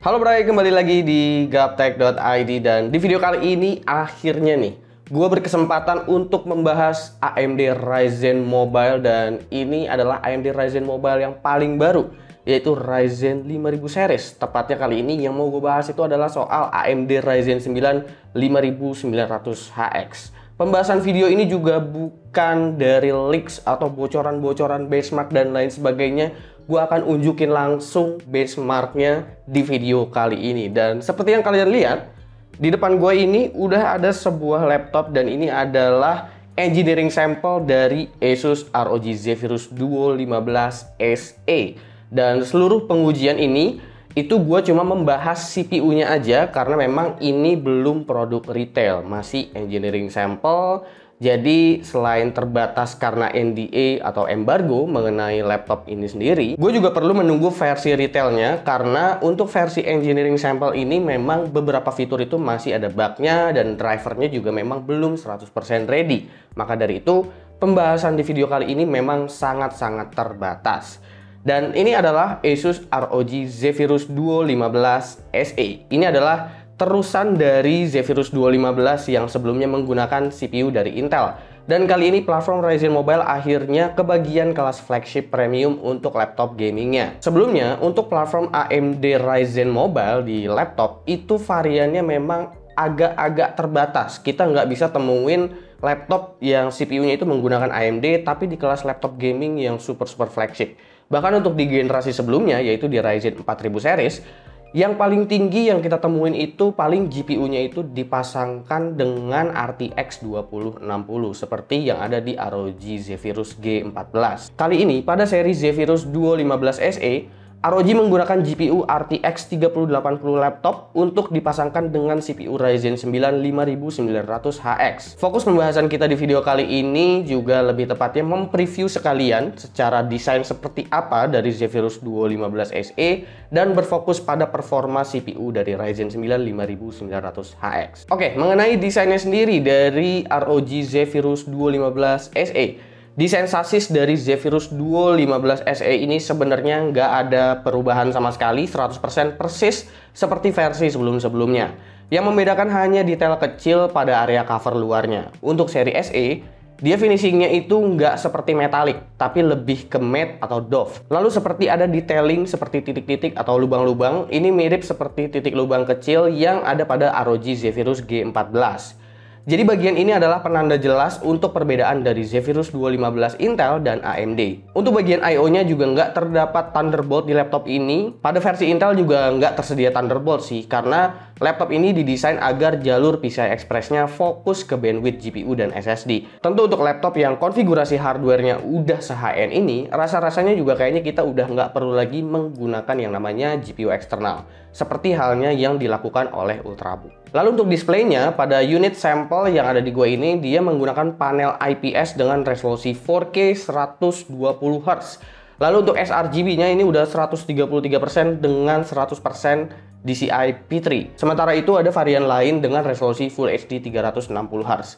Halo Bray, kembali lagi di gaptek.id dan di video kali ini akhirnya nih gue berkesempatan untuk membahas AMD Ryzen Mobile dan ini adalah AMD Ryzen Mobile yang paling baru yaitu Ryzen 5000 series. Tepatnya kali ini yang mau gue bahas itu adalah soal AMD Ryzen 9 5900HX. Pembahasan video ini juga bukan dari leaks atau bocoran-bocoran benchmark dan lain sebagainya. Gue akan unjukin langsung benchmarknya di video kali ini. Dan seperti yang kalian lihat, di depan gue ini udah ada sebuah laptop dan ini adalah engineering sampel dari Asus ROG Zephyrus Duo 15 SE. Dan seluruh pengujian ini itu gue cuma membahas CPU-nya aja karena memang ini belum produk retail, masih engineering sampel. Jadi selain terbatas karena NDA atau embargo mengenai laptop ini sendiri, gue juga perlu menunggu versi retailnya karena untuk versi engineering sampel ini memang beberapa fitur itu masih ada bugnya dan drivernya juga memang belum 100% ready. Maka dari itu pembahasan di video kali ini memang sangat-sangat terbatas. Dan ini adalah Asus ROG Zephyrus Duo 15 SE. Ini adalah terusan dari Zephyrus Duo 15 yang sebelumnya menggunakan CPU dari Intel. Dan kali ini platform Ryzen Mobile akhirnya kebagian kelas flagship premium untuk laptop gamingnya. Sebelumnya untuk platform AMD Ryzen Mobile di laptop itu variannya memang agak-agak terbatas. Kita nggak bisa temuin laptop yang CPU-nya itu menggunakan AMD tapi di kelas laptop gaming yang super flagship. Bahkan untuk di generasi sebelumnya yaitu di Ryzen 4000 series, yang paling tinggi yang kita temuin itu paling GPU-nya itu dipasangkan dengan RTX 2060 seperti yang ada di ROG Zephyrus G14. Kali ini pada seri Zephyrus Duo 15 SE, ROG menggunakan GPU RTX 3080 laptop untuk dipasangkan dengan CPU Ryzen 9 5900HX. Fokus pembahasan kita di video kali ini juga lebih tepatnya mempreview sekalian secara desain seperti apa dari Zephyrus Duo 15 SE dan berfokus pada performa CPU dari Ryzen 9 5900HX. Oke, mengenai desainnya sendiri dari ROG Zephyrus Duo 15 SE. Desain sasis dari Zephyrus Duo 15 SE ini sebenarnya nggak ada perubahan sama sekali, 100% persis seperti versi sebelum-sebelumnya. Yang membedakan hanya detail kecil pada area cover luarnya. Untuk seri SE, dia finishingnya itu nggak seperti metalik, tapi lebih ke matte atau doff. Lalu seperti ada detailing seperti titik-titik atau lubang-lubang, ini mirip seperti titik lubang kecil yang ada pada ROG Zephyrus G14. Jadi bagian ini adalah penanda jelas untuk perbedaan dari Zephyrus Duo 15 Intel dan AMD. Untuk bagian I/O-nya juga nggak terdapat Thunderbolt di laptop ini. Pada versi Intel juga nggak tersedia Thunderbolt sih, karena laptop ini didesain agar jalur PCI Express-nya fokus ke bandwidth GPU dan SSD. Tentu untuk laptop yang konfigurasi hardware-nya udah se-high-end ini, rasa-rasanya juga kayaknya kita udah nggak perlu lagi menggunakan yang namanya GPU eksternal. Seperti halnya yang dilakukan oleh Ultrabook. Lalu untuk displaynya, pada unit sampel yang ada di gua ini, dia menggunakan panel IPS dengan resolusi 4K 120Hz. Lalu untuk sRGB-nya ini udah 133% dengan 100% DCI P3. Sementara itu ada varian lain dengan resolusi Full HD 360Hz.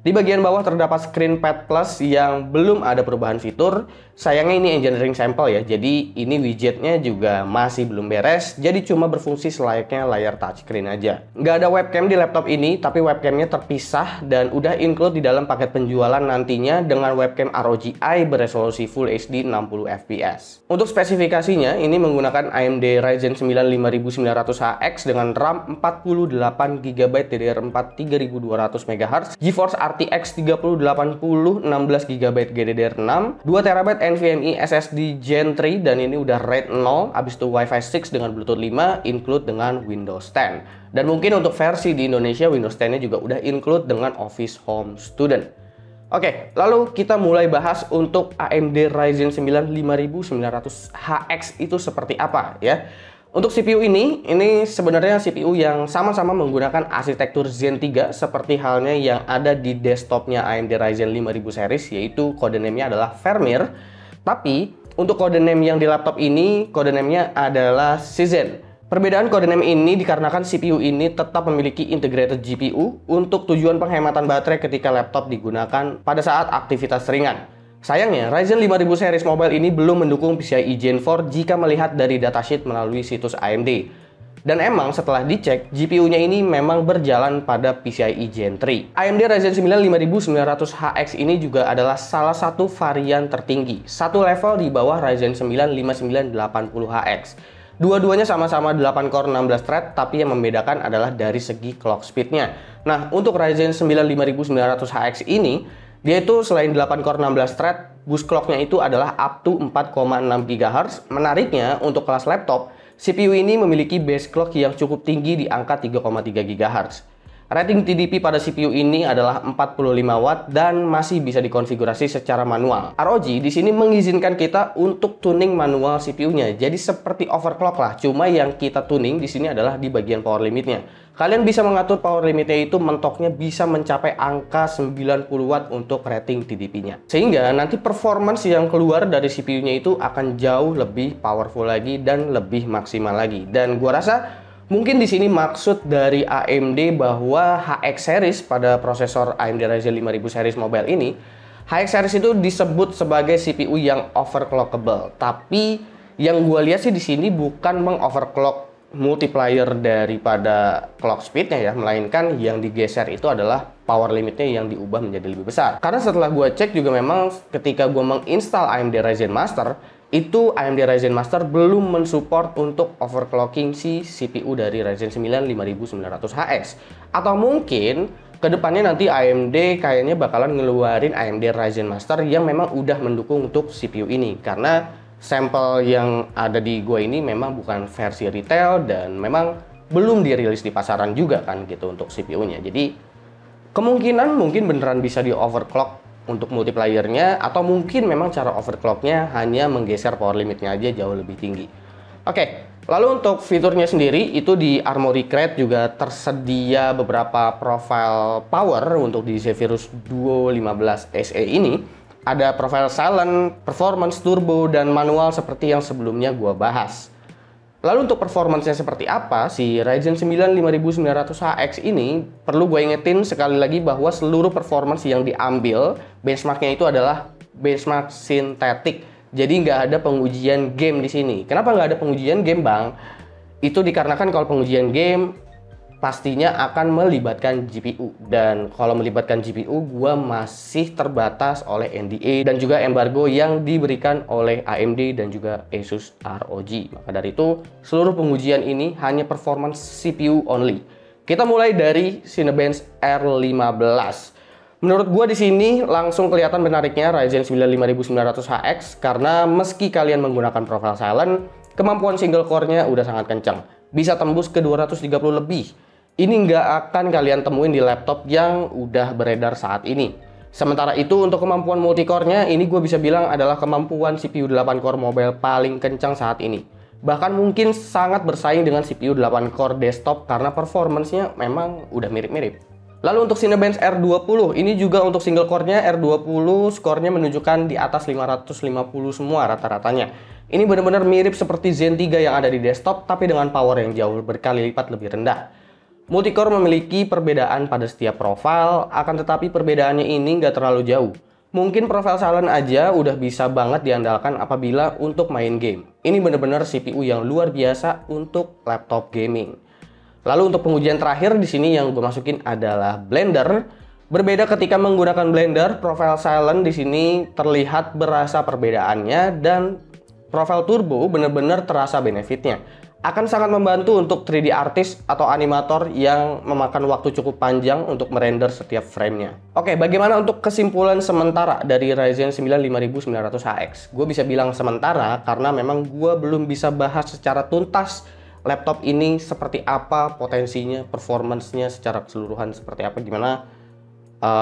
Di bagian bawah terdapat screen pad plus yang belum ada perubahan fitur. Sayangnya ini engineering sampel ya, jadi ini widgetnya juga masih belum beres, jadi cuma berfungsi selayaknya layar touchscreen aja. Nggak ada webcam di laptop ini, tapi webcamnya terpisah dan udah include di dalam paket penjualan nantinya dengan webcam ROG Eye beresolusi Full HD 60fps. Untuk spesifikasinya, ini menggunakan AMD Ryzen 9 5900HX dengan RAM 48GB DDR4 3200MHz, GeForce RTX 3080 16GB GDDR6, 2TB NVMe SSD Gen 3 dan ini udah RAID 0, habis itu Wi-Fi 6 dengan Bluetooth 5, include dengan Windows 10. Dan mungkin untuk versi di Indonesia Windows 10-nya juga udah include dengan Office Home Student. Oke, lalu kita mulai bahas untuk AMD Ryzen 9 5900HX itu seperti apa ya. Untuk CPU ini sebenarnya CPU yang sama-sama menggunakan arsitektur Zen 3 seperti halnya yang ada di desktopnya AMD Ryzen 5000 series, yaitu codename-nya adalah Vermeer. Tapi untuk codename yang di laptop ini, codename-nya adalah Cizen. Perbedaan codename ini dikarenakan CPU ini tetap memiliki integrated GPU untuk tujuan penghematan baterai ketika laptop digunakan pada saat aktivitas ringan. Sayangnya, Ryzen 5000 series mobile ini belum mendukung PCIe Gen 4 jika melihat dari datasheet melalui situs AMD. Dan emang setelah dicek, GPU-nya ini memang berjalan pada PCIe Gen 3. AMD Ryzen 9 5900HX ini juga adalah salah satu varian tertinggi, satu level di bawah Ryzen 9 5980HX. Dua-duanya sama-sama 8 core 16 thread, tapi yang membedakan adalah dari segi clock speed-nya. Nah, untuk Ryzen 9 5900HX ini, dia itu selain 8 core 16 thread, boost clock-nya itu adalah up to 4,6 GHz. Menariknya, untuk kelas laptop, CPU ini memiliki base clock yang cukup tinggi di angka 3,3 GHz. Rating TDP pada CPU ini adalah 45 watt dan masih bisa dikonfigurasi secara manual. ROG di sini mengizinkan kita untuk tuning manual CPU-nya. Jadi seperti overclock lah, cuma yang kita tuning di sini adalah di bagian power limitnya. Kalian bisa mengatur power limitnya itu mentoknya bisa mencapai angka 90 watt untuk rating TDP-nya. Sehingga nanti performance yang keluar dari CPU-nya itu akan jauh lebih powerful lagi dan lebih maksimal lagi. Dan gua rasa mungkin di sini maksud dari AMD bahwa HX series pada prosesor AMD Ryzen 5000 series mobile ini, HX series itu disebut sebagai CPU yang overclockable. Tapi yang gua lihat sih di sini bukan mengoverclock multiplier daripada clock speednya ya, melainkan yang digeser itu adalah power limitnya yang diubah menjadi lebih besar. Karena setelah gue cek juga memang ketika gue menginstal AMD Ryzen Master, itu AMD Ryzen Master belum mensupport untuk overclocking si CPU dari Ryzen 9 5900HX. Atau mungkin kedepannya nanti AMD kayaknya bakalan ngeluarin AMD Ryzen Master yang memang udah mendukung untuk CPU ini, karena sampel yang ada di gua ini memang bukan versi retail dan memang belum dirilis di pasaran juga kan gitu untuk CPU-nya. Jadi kemungkinan mungkin beneran bisa di overclock untuk multipliernya, atau mungkin memang cara overclocknya hanya menggeser power limitnya aja jauh lebih tinggi. Oke, lalu untuk fiturnya sendiri itu di Armoury Crate juga tersedia beberapa profile power untuk di Zephyrus Duo 15 SE ini. Ada profile silent, performance turbo, dan manual seperti yang sebelumnya gua bahas. Lalu untuk performance-nya seperti apa, si Ryzen 9 5900HX ini perlu gue ingetin sekali lagi bahwa seluruh performance yang diambil benchmarknya itu adalah benchmark sintetik. Jadi nggak ada pengujian game di sini. Kenapa nggak ada pengujian game, Bang? Itu dikarenakan kalau pengujian game pastinya akan melibatkan GPU, dan kalau melibatkan GPU gua masih terbatas oleh NDA dan juga embargo yang diberikan oleh AMD dan juga Asus ROG. Maka dari itu seluruh pengujian ini hanya performance CPU only. Kita mulai dari Cinebench R15. Menurut gua di sini langsung kelihatan menariknya Ryzen 9 5900HX karena meski kalian menggunakan profile silent, kemampuan single core-nya udah sangat kencang. Bisa tembus ke 230 lebih. Ini nggak akan kalian temuin di laptop yang udah beredar saat ini. Sementara itu untuk kemampuan multicore-nya, ini gue bisa bilang adalah kemampuan CPU 8 core mobile paling kencang saat ini. Bahkan mungkin sangat bersaing dengan CPU 8 core desktop karena performance-nya memang udah mirip-mirip. Lalu untuk Cinebench R20, ini juga untuk single core-nya R20 skornya menunjukkan di atas 550 semua rata-ratanya. Ini benar-benar mirip seperti Zen 3 yang ada di desktop, tapi dengan power yang jauh berkali lipat lebih rendah. Multicore memiliki perbedaan pada setiap profile, akan tetapi perbedaannya ini nggak terlalu jauh. Mungkin profile silent aja udah bisa banget diandalkan apabila untuk main game. Ini benar-benar CPU yang luar biasa untuk laptop gaming. Lalu untuk pengujian terakhir di sini yang gue masukin adalah Blender. Berbeda ketika menggunakan Blender, profile silent di sini terlihat berasa perbedaannya, dan profile turbo benar-benar terasa benefitnya. Akan sangat membantu untuk 3D artist atau animator yang memakan waktu cukup panjang untuk merender setiap framenya. Oke, bagaimana untuk kesimpulan sementara dari Ryzen 9 5900HX? Gue bisa bilang sementara karena memang gue belum bisa bahas secara tuntas laptop ini seperti apa potensinya, performance-nya secara keseluruhan seperti apa, gimana.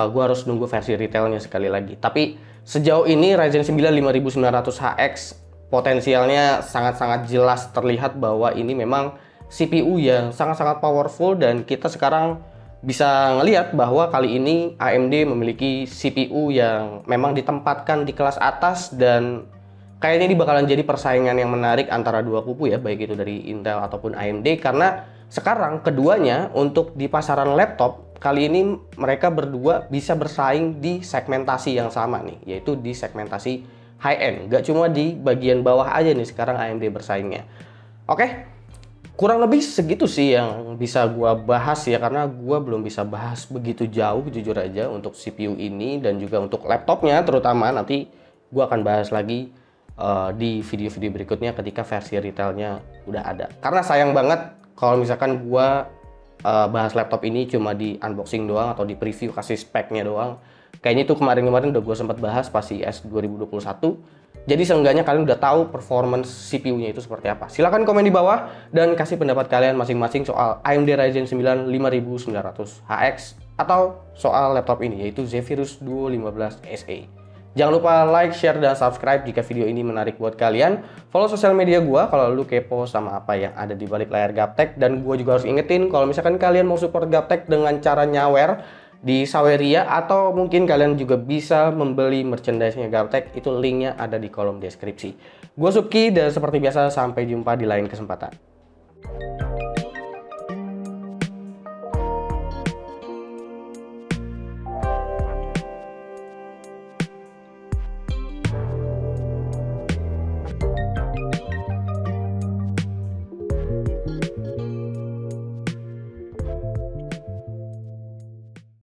Gue harus nunggu versi retailnya sekali lagi. Tapi sejauh ini Ryzen 9 5900HX potensialnya sangat-sangat jelas terlihat bahwa ini memang CPU yang sangat-sangat powerful, dan kita sekarang bisa ngelihat bahwa kali ini AMD memiliki CPU yang memang ditempatkan di kelas atas, dan kayaknya ini bakalan jadi persaingan yang menarik antara dua kubu ya, baik itu dari Intel ataupun AMD, karena sekarang keduanya untuk di pasaran laptop kali ini mereka berdua bisa bersaing di segmentasi yang sama nih, yaitu di segmentasi high end. Gak cuma di bagian bawah aja nih sekarang AMD bersaingnya. Oke, Kurang lebih segitu sih yang bisa gua bahas ya, karena gua belum bisa bahas begitu jauh jujur aja untuk CPU ini dan juga untuk laptopnya terutama. Nanti gua akan bahas lagi di video-video berikutnya ketika versi retailnya udah ada. Karena sayang banget kalau misalkan gua bahas laptop ini cuma di unboxing doang atau di preview kasih speknya doang. Kayaknya itu kemarin-kemarin udah gue sempat bahas pas CES 2021. Jadi seenggaknya kalian udah tahu performance CPU-nya itu seperti apa. Silahkan komen di bawah dan kasih pendapat kalian masing-masing soal AMD Ryzen 9 5900HX atau soal laptop ini yaitu Zephyrus Duo 15 SE. Jangan lupa like, share, dan subscribe jika video ini menarik buat kalian. Follow sosial media gua kalau lu kepo sama apa yang ada di balik layar Gaptek. Dan gua juga harus ingetin kalau misalkan kalian mau support Gaptek dengan cara nyawer di Saweria atau mungkin kalian juga bisa membeli merchandise-nya Gaptek, itu linknya ada di kolom deskripsi. Gue Subki dan seperti biasa sampai jumpa di lain kesempatan.